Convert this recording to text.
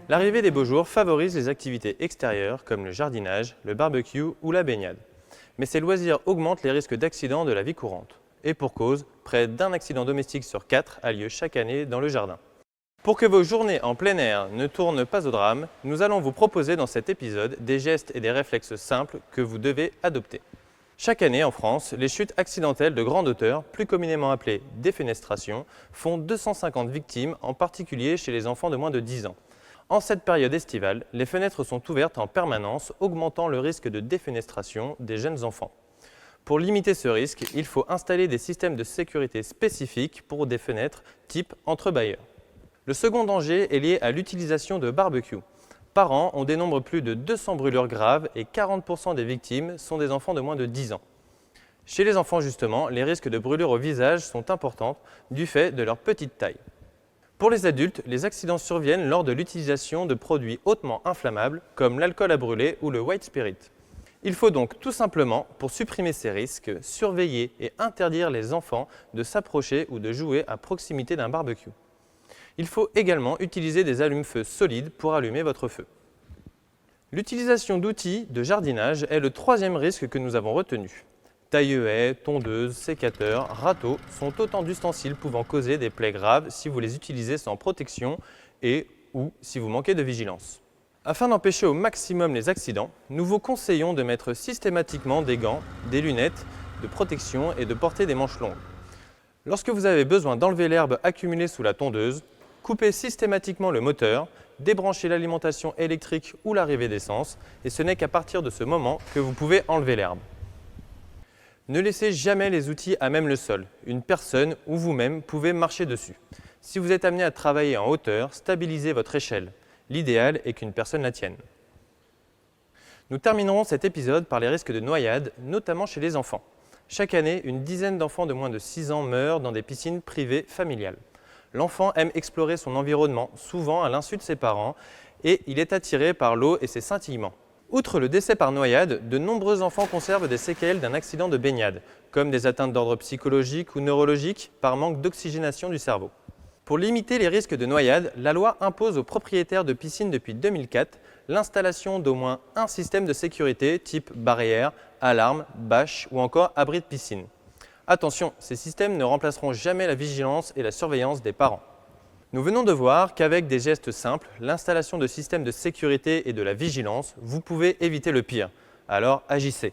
L'arrivée des beaux jours favorise les activités extérieures comme le jardinage, le barbecue ou la baignade. Mais ces loisirs augmentent les risques d'accidents de la vie courante. Et pour cause, près d'un accident domestique sur 4 a lieu chaque année dans le jardin. Pour que vos journées en plein air ne tournent pas au drame, nous allons vous proposer dans cet épisode des gestes et des réflexes simples que vous devez adopter. Chaque année en France, les chutes accidentelles de grande hauteur, plus communément appelées défenestrations, font 250 victimes, en particulier chez les enfants de moins de 10 ans. En cette période estivale, les fenêtres sont ouvertes en permanence, augmentant le risque de défenestration des jeunes enfants. Pour limiter ce risque, il faut installer des systèmes de sécurité spécifiques pour des fenêtres type entrebâilleur. Le second danger est lié à l'utilisation de barbecues. Par an, on dénombre plus de 200 brûlures graves et 40% des victimes sont des enfants de moins de 10 ans. Chez les enfants justement, les risques de brûlures au visage sont importants du fait de leur petite taille. Pour les adultes, les accidents surviennent lors de l'utilisation de produits hautement inflammables comme l'alcool à brûler ou le white spirit. Il faut donc tout simplement, pour supprimer ces risques, surveiller et interdire les enfants de s'approcher ou de jouer à proximité d'un barbecue. Il faut également utiliser des allumes-feu solides pour allumer votre feu. L'utilisation d'outils de jardinage est le troisième risque que nous avons retenu. Taille-haie, tondeuse, sécateur, râteau sont autant d'ustensiles pouvant causer des plaies graves si vous les utilisez sans protection et ou si vous manquez de vigilance. Afin d'empêcher au maximum les accidents, nous vous conseillons de mettre systématiquement des gants, des lunettes de protection et de porter des manches longues. Lorsque vous avez besoin d'enlever l'herbe accumulée sous la tondeuse, coupez systématiquement le moteur, débranchez l'alimentation électrique ou l'arrivée d'essence et ce n'est qu'à partir de ce moment que vous pouvez enlever l'herbe. Ne laissez jamais les outils à même le sol. Une personne ou vous-même pouvez marcher dessus. Si vous êtes amené à travailler en hauteur, stabilisez votre échelle. L'idéal est qu'une personne la tienne. Nous terminerons cet épisode par les risques de noyade, notamment chez les enfants. Chaque année, une dizaine d'enfants de moins de 6 ans meurent dans des piscines privées familiales. L'enfant aime explorer son environnement, souvent à l'insu de ses parents, et il est attiré par l'eau et ses scintillements. Outre le décès par noyade, de nombreux enfants conservent des séquelles d'un accident de baignade, comme des atteintes d'ordre psychologique ou neurologique par manque d'oxygénation du cerveau. Pour limiter les risques de noyade, la loi impose aux propriétaires de piscines depuis 2004 l'installation d'au moins un système de sécurité type barrière, alarme, bâche ou encore abri de piscine. Attention, ces systèmes ne remplaceront jamais la vigilance et la surveillance des parents. Nous venons de voir qu'avec des gestes simples, l'installation de systèmes de sécurité et de la vigilance, vous pouvez éviter le pire. Alors agissez.